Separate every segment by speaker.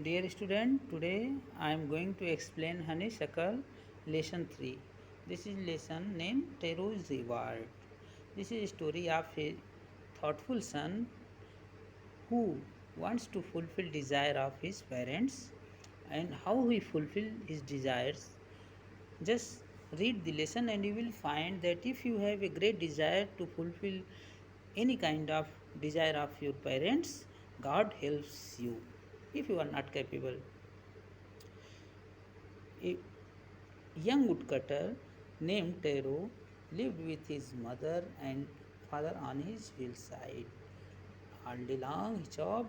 Speaker 1: Dear student, today I am going to explain Honeysuckle lesson 3. This is lesson named Teru's Reward. This is a story of a thoughtful son who wants to fulfill desire of his parents and how he fulfill his desires. Just read the lesson and you will find that if you have a great desire to fulfill any kind of desire of your parents, God helps you. If you are not capable, a young woodcutter named Tero lived with his mother and father on his hillside. All day long he chopped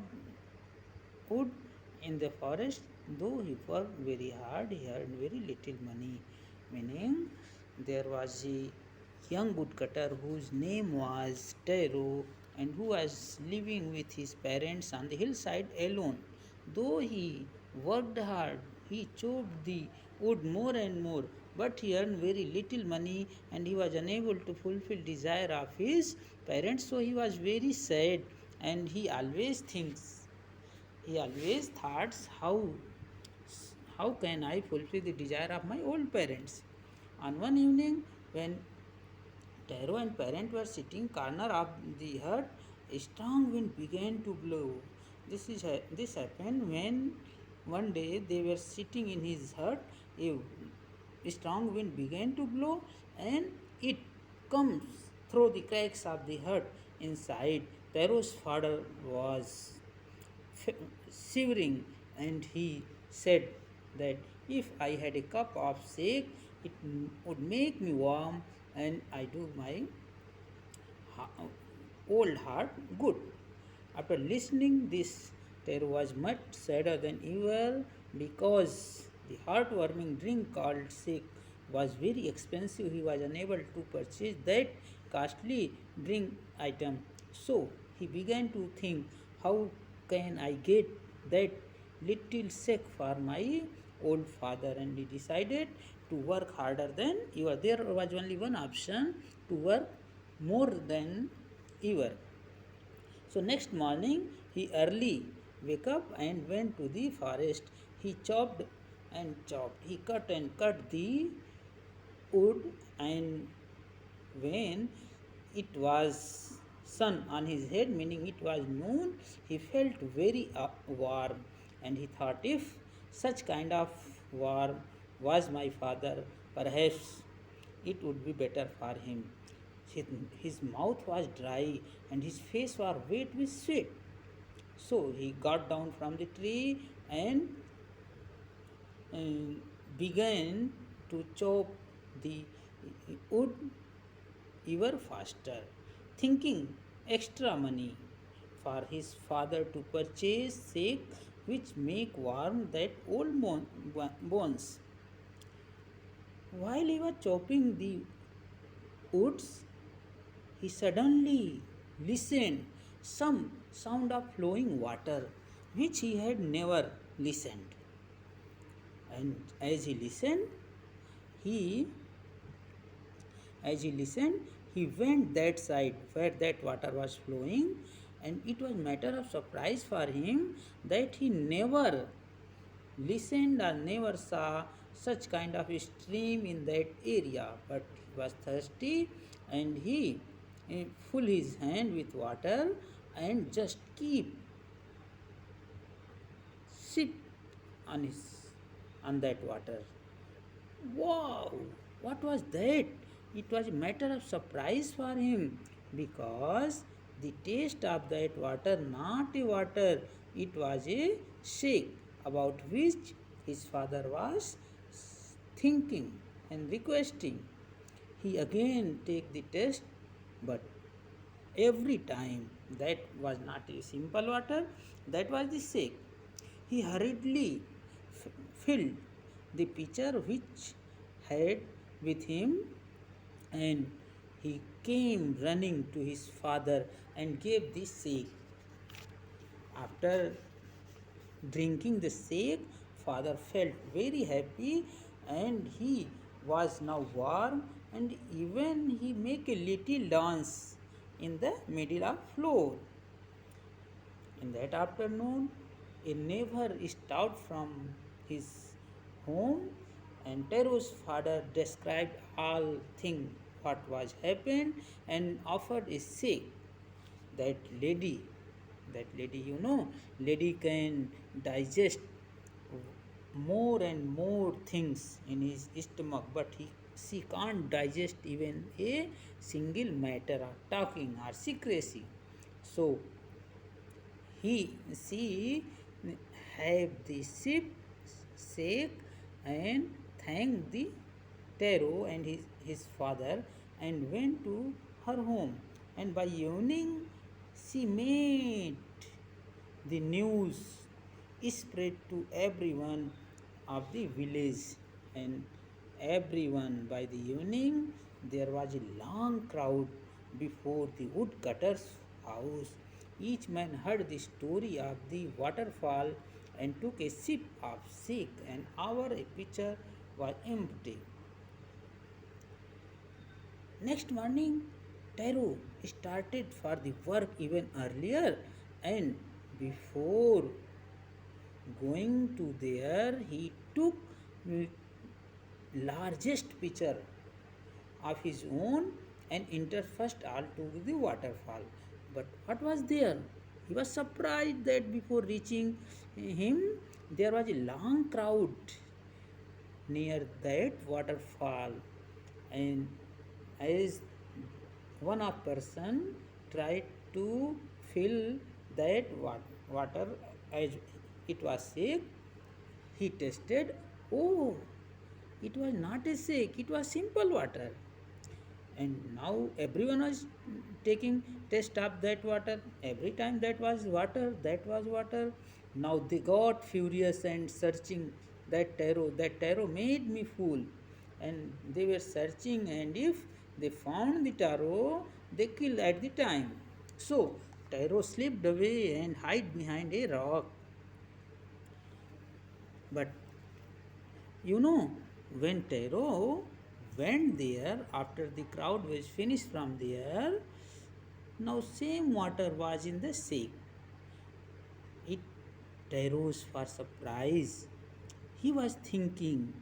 Speaker 1: wood in the forest. Though he worked very hard, he earned very little money. Meaning, there was a young woodcutter whose name was Tero and who was living with his parents on the hillside alone. Though he worked hard, he chopped the wood more and more, but he earned very little money and he was unable to fulfill desire of his parents. So he was very sad and he always thought how can I fulfill the desire of my old parents. On one evening when Taro and parent were sitting corner of the hut, a strong wind began to blow. This happened when one day they were sitting in his hut. A strong wind began to blow, and it comes through the cracks of the hut inside. Taro's father was shivering, and he said that if I had a cup of shake, it would make me warm and I do my old heart good. After listening this, there was much sadder than ever because the heartwarming drink called shake was very expensive. He was unable to purchase that costly drink item. So he began to think, how can I get that little shake for my old father? And he decided to work harder than ever. There was only one option, to work more than ever. So next morning he early wake up and went to the forest. He chopped and chopped. He cut and cut the wood, and when it was sun on his head, meaning it was noon, he felt very warm, and he thought, if such kind of warm was my father, perhaps it would be better for him. His mouth was dry and his face was wet with sweat. So he got down from the tree and uh, began to chop the wood ever faster, thinking extra money for his father to purchase sake which make warm that old bones. While he was chopping the woods, he suddenly listened some sound of flowing water which he had never listened. And he as he listened, he went that side where that water was flowing, and it was matter of surprise for him that he never listened or never saw such kind of a stream in that area. But he was thirsty, and he fill his hand with water and just keep sip on his on that water. Wow, what was that? It was a matter of surprise for him because the taste of that water, not a water, it was a shake about which his father was thinking and requesting. He again take the test, but every time that was not a simple water, that was the shake. He hurriedly filled the pitcher which had with him, and he came running to his father and gave the shake. After drinking the shake, father felt very happy and he was now warm, and even he make a little dance in the middle of floor. In that afternoon, He never stirred from his home, and Tero's father described all thing what was happened and offered a shake. That lady, lady can digest more and more things in his stomach, but she can't digest even a single matter of talking or secrecy. So she have the sheep shake and thanked the Taro and his father and went to her home. And by evening, she made the news spread to everyone of the village, and everyone by the evening there was a long crowd before the woodcutter's house. Each man heard the story of the waterfall and took a sip of shake. An hour a pitcher was empty. Next morning, Taro started for the work even earlier, and before going to there, he took largest pitcher of his own and entered first all to the waterfall. But what was there? He was surprised that before reaching him, there was a long crowd near that waterfall, and as one of person tried to fill that water as it was sick, he tasted. Oh, it was not a sick, it was simple water. And now everyone was taking test of that water. Every time that was water. Now they got furious and searching that taro made me fool. And they were searching, and if they found the taro, they killed at the time. So taro slipped away and hid behind a rock. But you know, when Taro went there after the crowd was finished from there, now same water was in the sea. It rose for surprise. He was thinking,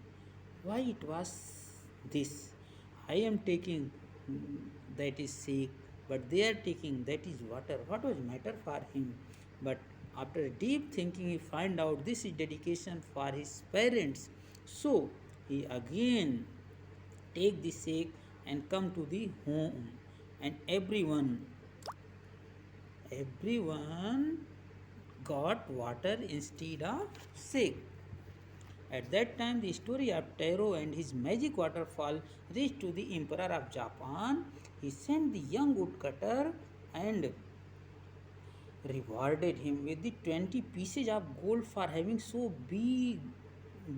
Speaker 1: why it was this? I am taking that is sick, but they are taking that is water. What was matter for him? But after deep thinking, he find out this is dedication for his parents. So he again take the sick and come to the home, and everyone got water instead of sick. At that time, the story of Taro and his magic waterfall reached to the Emperor of Japan. He sent the young woodcutter and rewarded him with the 20 pieces of gold for having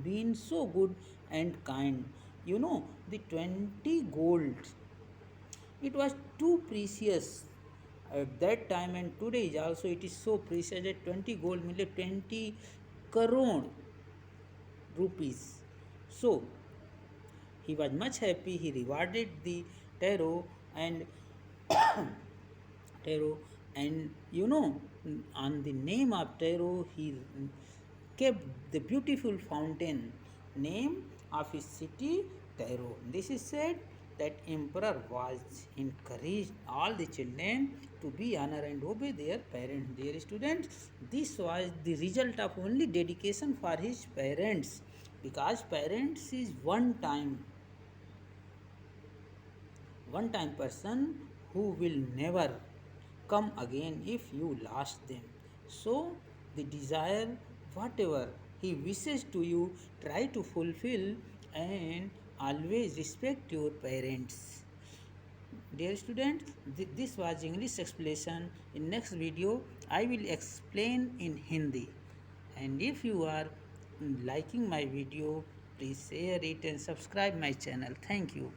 Speaker 1: been so good and kind. You know, the 20 gold, it was too precious at that time, and today is also it is so precious that 20 gold means 20 crore rupees. So he was much happy. He rewarded the Taro and Taro, and on the name of Taro, he kept the beautiful fountain name of his city Taro. This is said that emperor was encouraged all the children to be honor and obey their parents. Dear students, this was the result of only dedication for his parents, because parents is one time person who will never come again if you lost them. So the desire whatever he wishes to you, try to fulfill, and always respect your parents. Dear students, this was English explanation. In next video I will explain in Hindi. And if you are liking my video, please share it and subscribe my channel. Thank you.